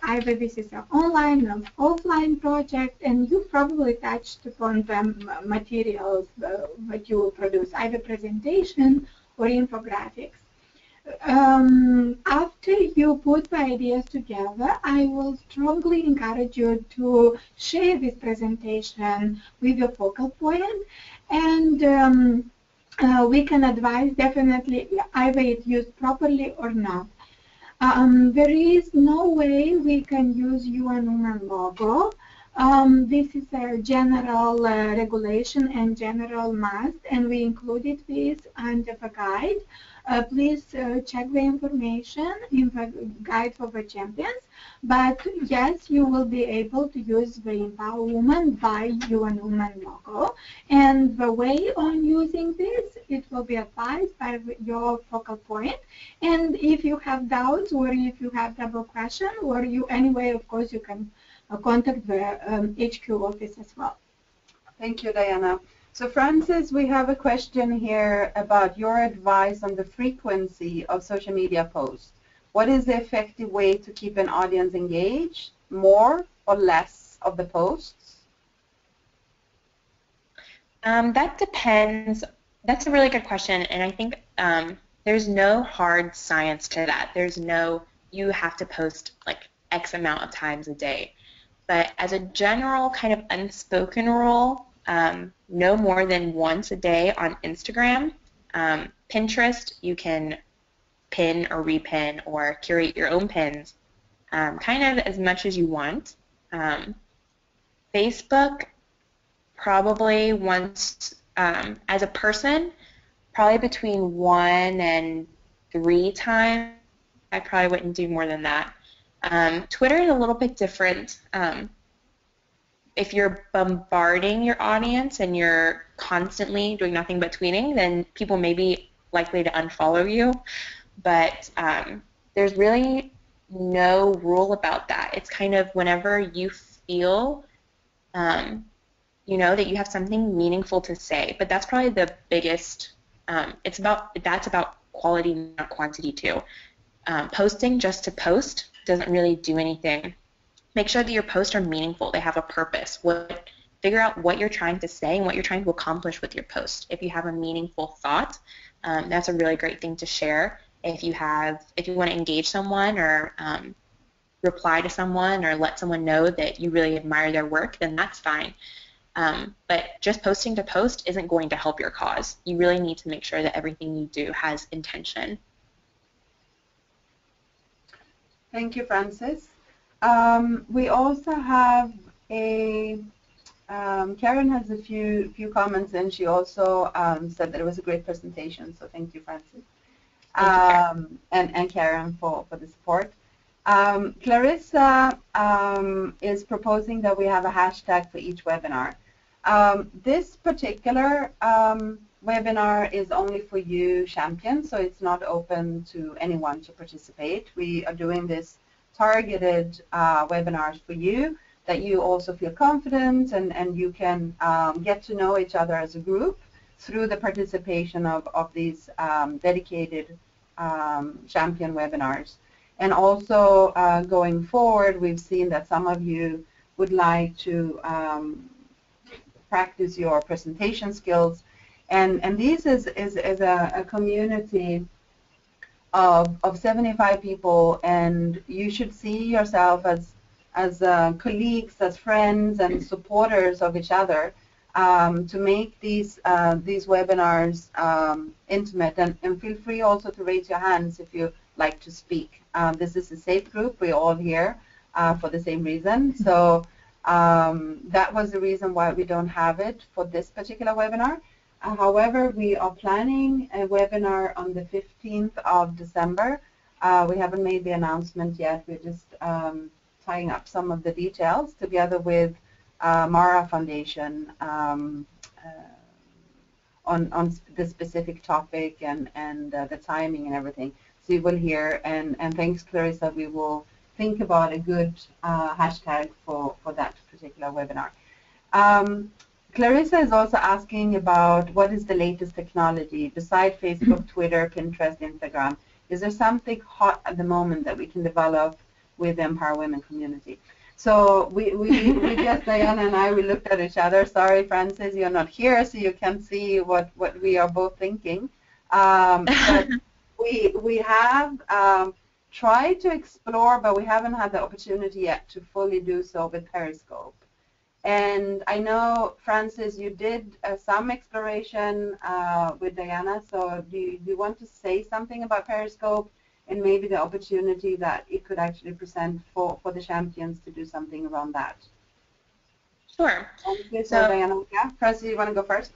[SPEAKER 2] Either this is an online or offline project, and you probably touched upon the materials that you produce, either presentation or infographics. After you put the ideas together, I will strongly encourage you to share this presentation with your focal point, and we can advise definitely either it used properly or not. There is no way we can use UN Women logo. This is a general regulation and general must, and we included this under the guide. Please check the information in the guide for the champions. But yes, you will be able to use the Empower Woman by UN Woman logo. And the way on using this, it will be advised by your focal point. And if you have doubts or if you have double question or you anyway, of course, you can contact the HQ office as well.
[SPEAKER 1] Thank you, Diana. So Francis, we have a question here about your advice on the frequency of social media posts. What is the effective way to keep an audience engaged, more or less of the posts?
[SPEAKER 3] That depends. That's a really good question, and I think there's no hard science to that. There's no, you have to post like X amount of times a day. But as a general kind of unspoken rule, no more than once a day on Instagram. Pinterest, you can pin or repin or curate your own pins kind of as much as you want. Facebook, probably once, as a person, probably between 1 and 3 times. I probably wouldn't do more than that. Twitter is a little bit different. If you're bombarding your audience and you're constantly doing nothing but tweeting, then people may be likely to unfollow you. But there's really no rule about that. It's kind of whenever you feel, you know, that you have something meaningful to say. But that's probably the biggest. That's about quality, not quantity too. Posting just to post doesn't really do anything. Make sure that your posts are meaningful. They have a purpose. Figure out what you're trying to say and what you're trying to accomplish with your post. If you have a meaningful thought, that's a really great thing to share. If you want to engage someone or reply to someone or let someone know that you really admire their work, then that's fine. But just posting to post isn't going to help your cause. You really need to make sure that everything you do has intention.
[SPEAKER 1] Thank you, Francis. We also have Karen has a few comments, and she also said that it was a great presentation, so thank you, Francis. And Karen for the support. Clarissa is proposing that we have a hashtag for each webinar. This particular webinar is only for you champions, so it's not open to anyone to participate. We are doing this targeted webinars for you, that you also feel confident and you can get to know each other as a group through the participation of these dedicated champion webinars. And also going forward, we've seen that some of you would like to practice your presentation skills. And this is a community of 75 people, and you should see yourself as colleagues, as friends, and supporters of each other to make these webinars intimate. And feel free also to raise your hands if you like to speak. This is a safe group. We're all here for the same reason. So that was the reason why we don't have it for this particular webinar. However, we are planning a webinar on the 15th of December. We haven't made the announcement yet. We're just tying up some of the details together with Mara Foundation on the specific topic and the timing and everything. So you will hear, and thanks, Clarissa, we will think about a good hashtag for that particular webinar. Clarissa is also asking about what is the latest technology beside Facebook, Twitter, Pinterest, Instagram. Is there something hot at the moment that we can develop with the Empower Women community? So we just, Diana and I, we looked at each other. Sorry, Francis, you're not here, so you can't see what we are both thinking. But we have tried to explore, but we haven't had the opportunity yet to fully do so with Periscope. And I know, Francis, you did some exploration with Diana, so do you want to say something about Periscope and maybe the opportunity that it could actually present for the champions to do something around that?
[SPEAKER 3] Sure.
[SPEAKER 1] Okay, so Diana, yeah, Francis, you want to go first?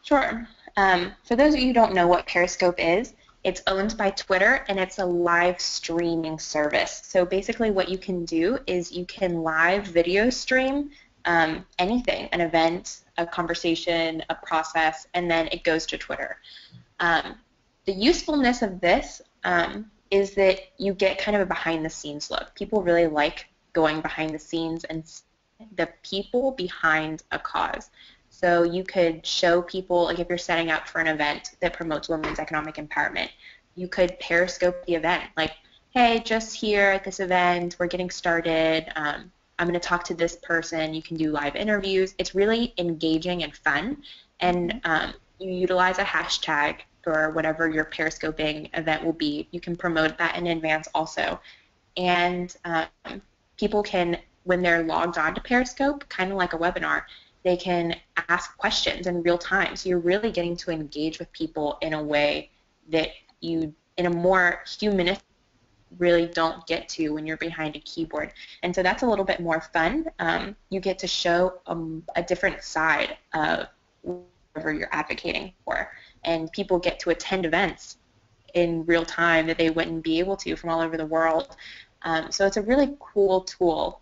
[SPEAKER 3] Sure. For those of you who don't know what Periscope is, it's owned by Twitter, and it's a live streaming service. So basically what you can do is you can live video stream anything, an event, a conversation, a process, and then it goes to Twitter. The usefulness of this is that you get kind of a behind-the-scenes look. People really like going behind the scenes and the people behind a cause. So you could show people, like if you're setting up for an event that promotes women's economic empowerment, you could Periscope the event, like, hey, just here at this event, we're getting started, I'm going to talk to this person, you can do live interviews. It's really engaging and fun, and you utilize a hashtag for whatever your Periscoping event will be. You can promote that in advance also, and people can, when they're logged on to Periscope, kind of like a webinar, they can ask questions in real time. So you're really getting to engage with people in a way that you, in a more humanistic, really don't get to when you're behind a keyboard. And so that's a little bit more fun. You get to show a different side of whatever you're advocating for. And people get to attend events in real time that they wouldn't be able to from all over the world. So it's a really cool tool.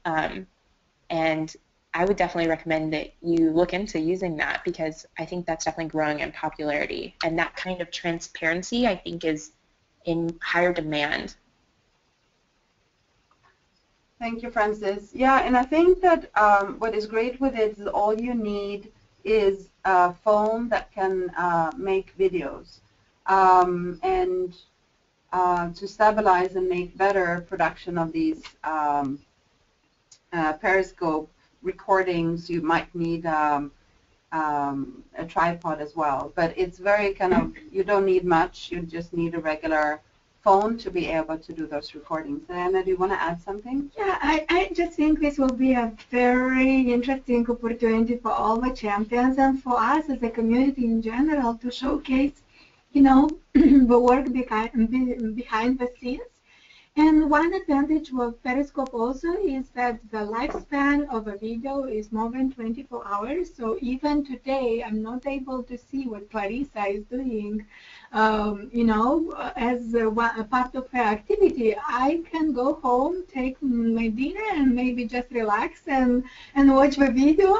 [SPEAKER 3] And I would definitely recommend that you look into using that, because I think that's definitely growing in popularity. And that kind of transparency, I think, is in higher demand.
[SPEAKER 1] Thank you, Francis. Yeah, and I think that what is great with it is all you need is a phone that can make videos and to stabilize and make better production of these Periscope recordings. You might need a tripod as well, but it's very kind of, you don't need much, you just need a regular phone to be able to do those recordings. Diana, do you want to add something?
[SPEAKER 2] Yeah, I just think this will be a very interesting opportunity for all the champions and for us as a community in general to showcase, you know, the work behind the scenes. And one advantage of Periscope also is that the lifespan of a video is more than 24 hours. So even today, I'm not able to see what Clarissa is doing, you know, as a part of her activity. I can go home, take my dinner, and maybe just relax and watch the video.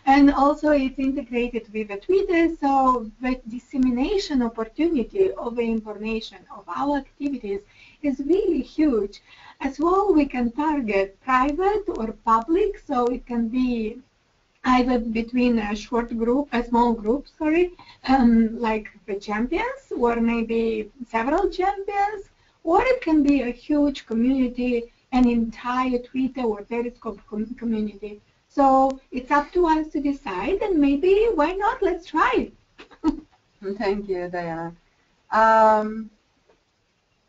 [SPEAKER 2] And also it's integrated with the Twitter, so the dissemination opportunity of the information of our activities is really huge. As well, we can target private or public, so it can be either between a small group, like the champions, or maybe several champions, or it can be a huge community, an entire Twitter or Periscope community. So it's up to us to decide, and maybe, why not? Let's try it.
[SPEAKER 1] Thank you, Diana.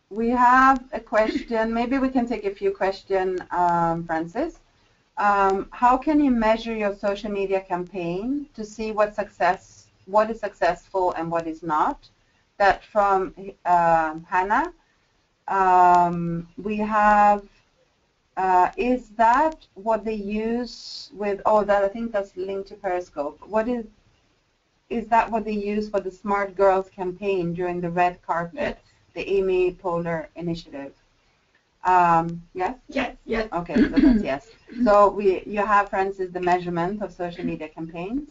[SPEAKER 1] We have a question. Maybe we can take a few questions, Francis. How can you measure your social media campaign to see what is successful and what is not? That from Hannah. We have, is that what they use with, I think that's linked to Periscope. Is that what they use for the Smart Girls campaign during the red carpet? Yes. The Amy Poehler initiative. Yes?
[SPEAKER 2] Yes, yes.
[SPEAKER 1] Okay, so that's yes. So you have, Francis, the measurement of social media campaigns.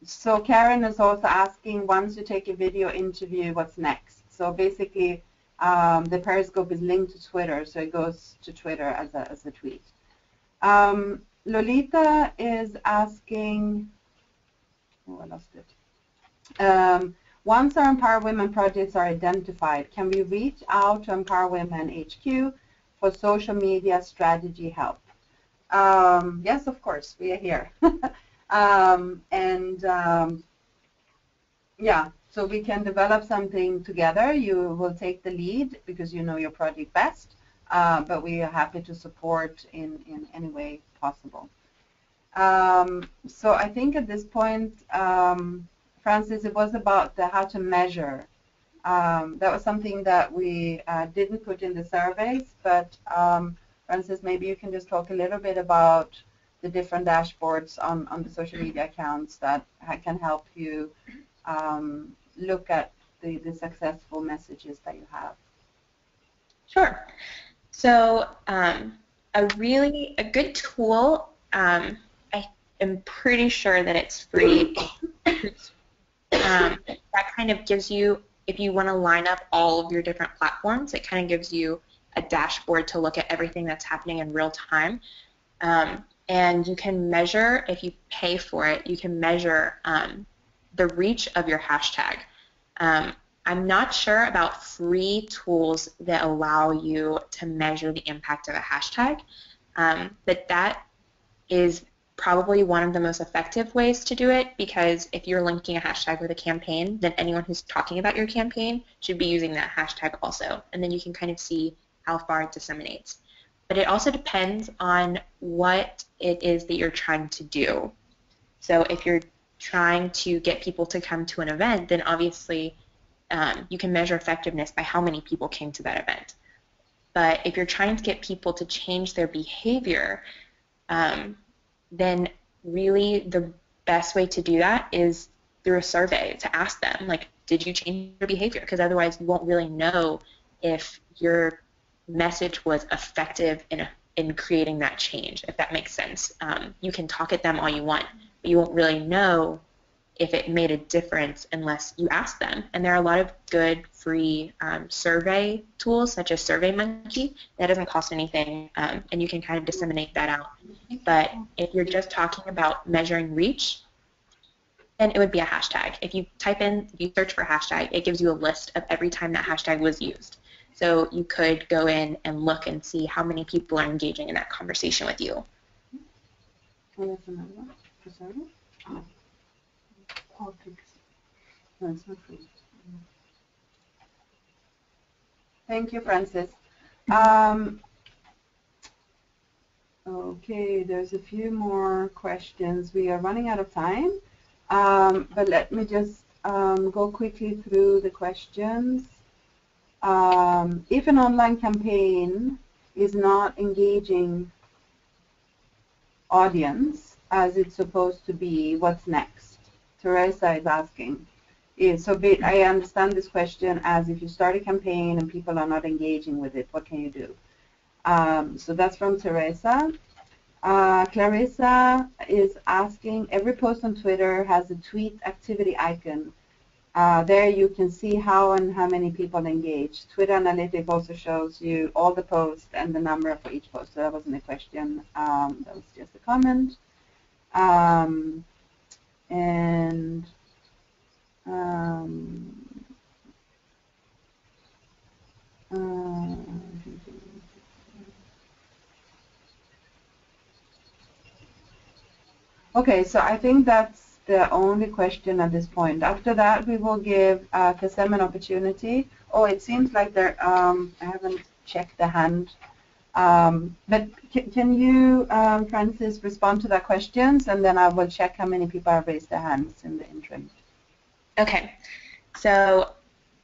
[SPEAKER 1] So Karen is also asking, once you take a video interview, what's next? So basically, the Periscope is linked to Twitter, so it goes to Twitter as a tweet. Lolita is asking, I lost it. Once our Empower Women projects are identified, can we reach out to Empower Women HQ for social media strategy help? Yes, of course, we are here. Yeah, So we can develop something together. You will take the lead because you know your project best, but we are happy to support in any way possible. So I think at this point, Francis, it was about how to measure. That was something that we didn't put in the surveys, but Francis, maybe you can just talk a little bit about the different dashboards on the social media accounts that can help you look at the successful messages that you have.
[SPEAKER 3] Sure. So a good tool, I am pretty sure that it's free. That kind of gives you, if you want to line up all of your different platforms, it kind of gives you a dashboard to look at everything that's happening in real time. And you can measure, if you pay for it, you can measure the reach of your hashtag. I'm not sure about free tools that allow you to measure the impact of a hashtag, but that is probably one of the most effective ways to do it, because if you're linking a hashtag with a campaign, then anyone who's talking about your campaign should be using that hashtag also, and then you can kind of see how far it disseminates. But it also depends on what it is that you're trying to do. So if you're trying to get people to come to an event, then obviously you can measure effectiveness by how many people came to that event. But if you're trying to get people to change their behavior, then really the best way to do that is through a survey, to ask them, like, did you change your behavior? Because otherwise you won't really know if your message was effective in creating that change, if that makes sense. You can talk at them all you want, but you won't really know if it made a difference unless you ask them. And there are a lot of good free survey tools, such as SurveyMonkey. That doesn't cost anything, and you can kind of disseminate that out. But if you're just talking about measuring reach, then it would be a hashtag. If you search for hashtag, it gives you a list of every time that hashtag was used. So you could go in and look and see how many people are engaging in that conversation with you.
[SPEAKER 1] Thank you, Francis. Okay, there's a few more questions. We are running out of time, but let me just go quickly through the questions. If an online campaign is not engaging audience as it's supposed to be, what's next? Teresa is asking. I understand this question as if you start a campaign and people are not engaging with it, what can you do? So that's from Teresa. Clarissa is asking, every post on Twitter has a tweet activity icon. There you can see how and how many people engage. Twitter Analytics also shows you all the posts and the number for each post. So that wasn't a question. That was just a comment. Okay, so I think that's the only question at this point. After that, we will give Kasem an opportunity. Oh, it seems like there. I haven't checked the hand. But can you, Francis, respond to that questions, and then I will check how many people have raised their hands in the interim.
[SPEAKER 3] Okay. So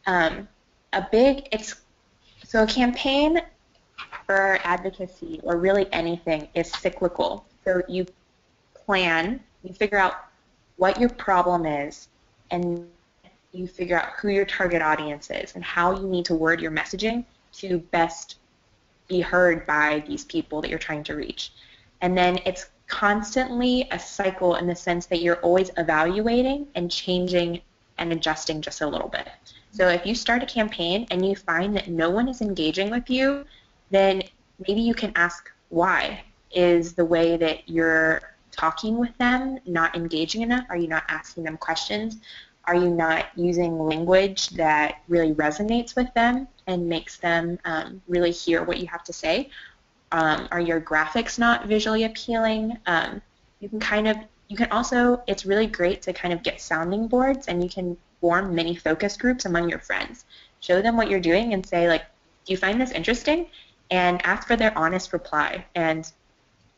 [SPEAKER 3] a campaign for advocacy, or really anything, is cyclical. So you plan, you figure out what your problem is, and you figure out who your target audience is and how you need to word your messaging to best be heard by these people that you're trying to reach. And then it's constantly a cycle in the sense that you're always evaluating and changing and adjusting just a little bit. So if you start a campaign and you find that no one is engaging with you, then maybe you can ask why. Is the way that you're talking with them not engaging enough? Are you not asking them questions? Are you not using language that really resonates with them and makes them really hear what you have to say? Are your graphics not visually appealing? You can also, it's really great to kind of get sounding boards, and you can form mini focus groups among your friends. Show them what you're doing and say, like, do you find this interesting? And ask for their honest reply. And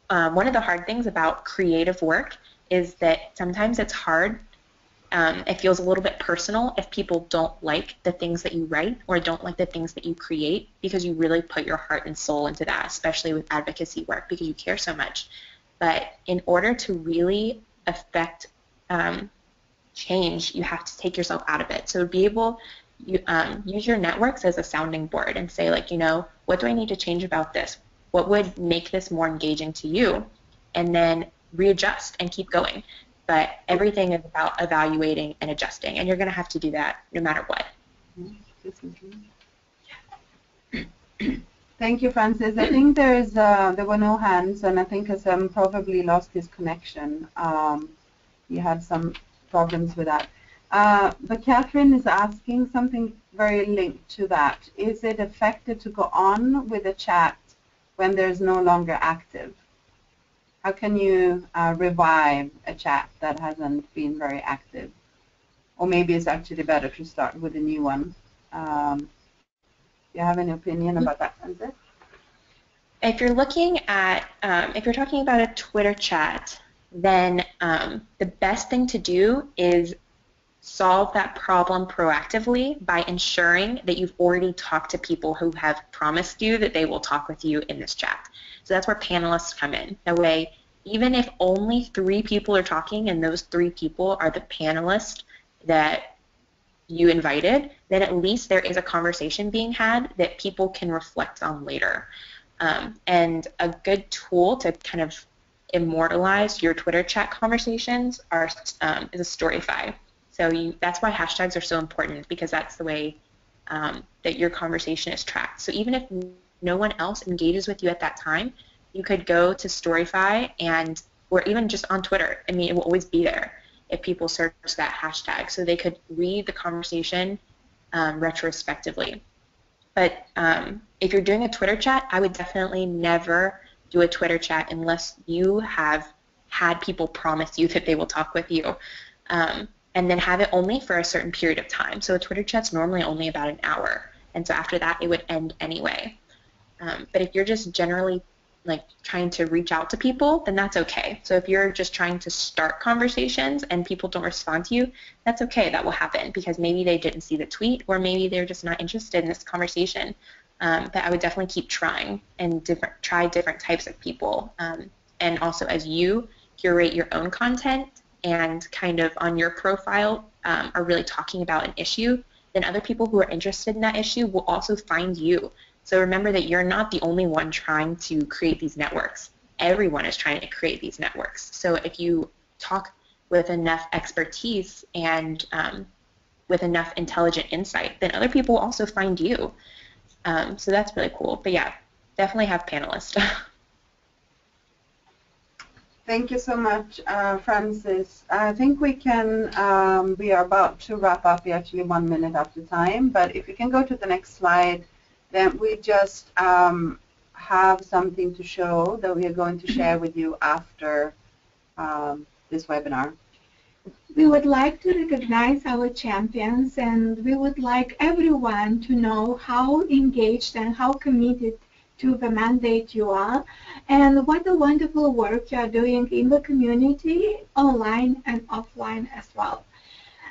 [SPEAKER 3] one of the hard things about creative work is that sometimes it's hard. It feels a little bit personal if people don't like the things that you write or don't like the things that you create, because you really put your heart and soul into that, especially with advocacy work, because you care so much. But in order to really affect change, you have to take yourself out of it. So be able, use your networks as a sounding board and say, like, you know, what do I need to change about this? What would make this more engaging to you? And then readjust and keep going. But everything is about evaluating and adjusting, and you're going to have to do that no matter what.
[SPEAKER 1] Thank you, Francis. I think there were no hands, and I think Hassan probably lost his connection. He had some problems with that. But Catherine is asking something very linked to that. Is it effective to go on with a chat when there's no longer active? How can you revive a chat that hasn't been very active? Or maybe it's actually better to start with a new one. Do you have any opinion about that, Francis?
[SPEAKER 3] If you're looking at, if you're talking about a Twitter chat, then the best thing to do is solve that problem proactively by ensuring that you've already talked to people who have promised you that they will talk with you in this chat. So that's where panelists come in. That way, even if only 3 people are talking and those 3 people are the panelists that you invited, then at least there is a conversation being had that people can reflect on later. And a good tool to kind of immortalize your Twitter chat conversations is a Storyfy. So that's why hashtags are so important, because that's the way that your conversation is tracked. So even if no one else engages with you at that time, you could go to Storyfy or even just on Twitter. I mean, it will always be there if people search that hashtag. So they could read the conversation retrospectively. But if you're doing a Twitter chat, I would definitely never do a Twitter chat unless you have had people promise you that they will talk with you. And then have it only for a certain period of time. So a Twitter chat's normally only about an hour, and so after that it would end anyway. But if you're just generally like trying to reach out to people, then that's okay. So if you're just trying to start conversations and people don't respond to you, that's okay. That will happen because maybe they didn't see the tweet, or maybe they're just not interested in this conversation. But I would definitely keep trying and try different types of people. And also, as you curate your own content and kind of on your profile are really talking about an issue, then other people who are interested in that issue will also find you. So remember that you're not the only one trying to create these networks. Everyone is trying to create these networks. So if you talk with enough expertise and with enough intelligent insight, then other people will also find you. So that's really cool. But yeah, definitely have panelists.
[SPEAKER 1] Thank you so much, Francis. I think we can, we are about to wrap up. We're actually 1 minute after time, but if you can go to the next slide, then we just have something to show that we are going to share with you after this webinar.
[SPEAKER 2] We would like to recognize our champions, and we would like everyone to know how engaged and how committed to the mandate you are, and what a wonderful work you are doing in the community, online and offline as well.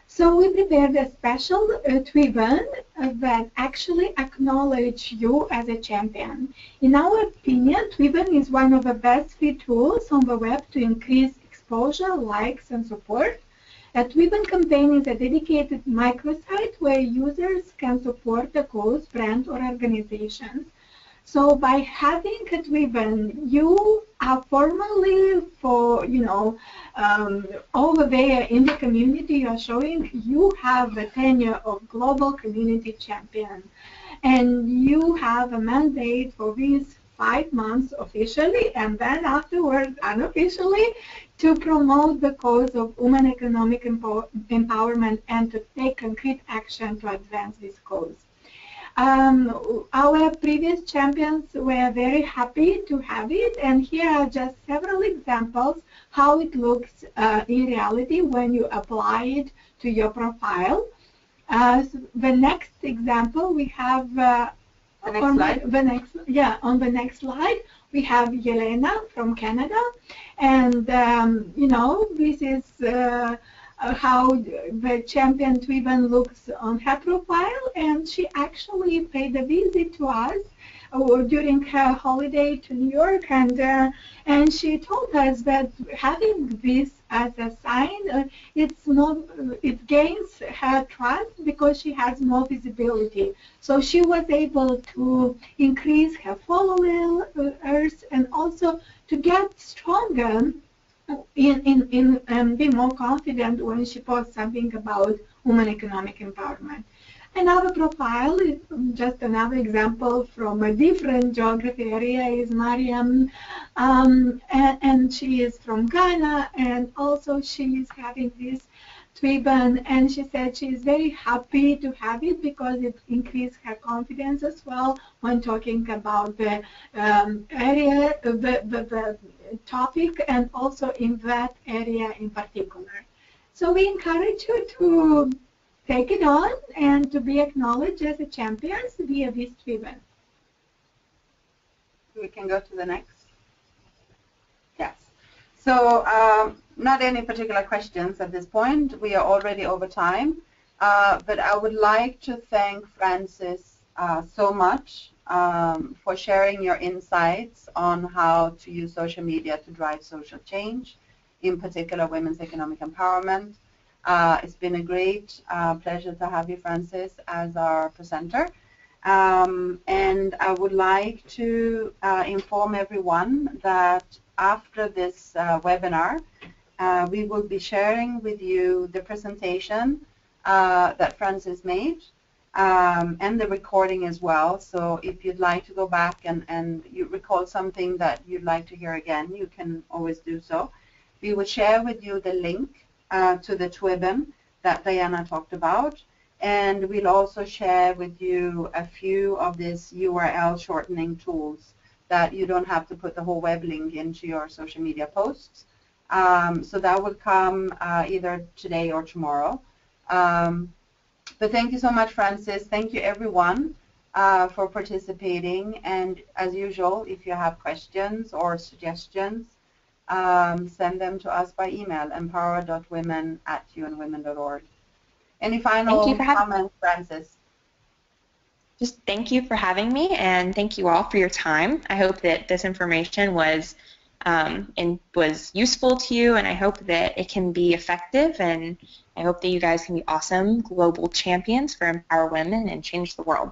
[SPEAKER 2] So we prepared a special ribbon that actually acknowledges you as a champion. In our opinion, ribbon is one of the best free tools on the web to increase exposure, likes, and support. A ribbon campaign is a dedicated microsite where users can support a cause, brand, or organizations. So by having a ribbon, you are formally over there in the community, you are showing you have the tenure of global community champion, and you have a mandate for these 5 months officially, and then afterwards unofficially, to promote the cause of women economic empowerment and to take concrete action to advance this cause. Our previous champions were very happy to have it, and here are just several examples how it looks in reality when you apply it to your profile. The next example we have
[SPEAKER 1] the next slide.
[SPEAKER 2] On the next slide we have Yelena from Canada, and you know, this is how the champion Twiban looks on her profile, and she actually paid a visit to us during her holiday to New York, and she told us that having this as a sign, it gains her trust because she has more visibility. So she was able to increase her followers and also to get stronger and be more confident when she posts something about women economic empowerment. Another profile is just another example from a different geography area is Mariam, and she is from Ghana, and also she is having this Twiban, and she said she is very happy to have it because it increased her confidence as well when talking about the area, the topic, and also in that area in particular. So we encourage you to take it on and to be acknowledged as a champion via this Twiban.
[SPEAKER 1] We can go to the next. Yes. So not any particular questions at this point. We are already over time. But I would like to thank Frances so much for sharing your insights on how to use social media to drive social change, in particular women's economic empowerment. It's been a great pleasure to have you, Frances, as our presenter. And I would like to inform everyone that after this webinar, we will be sharing with you the presentation that Frances made and the recording as well. So if you'd like to go back and you recall something that you'd like to hear again, you can always do so. We will share with you the link to the Twiban that Diana talked about, and we'll also share with you a few of these URL shortening tools that you don't have to put the whole web link into your social media posts. So that will come either today or tomorrow. But thank you so much, Frances. Thank you, everyone, for participating. And as usual, if you have questions or suggestions, send them to us by email, empower.women@unwomen.org. Any final comments, Frances?
[SPEAKER 3] Just thank you for having me, and thank you all for your time. I hope that this information was useful to you, and I hope that it can be effective, and I hope that you guys can be awesome global champions for Empower Women and change the world.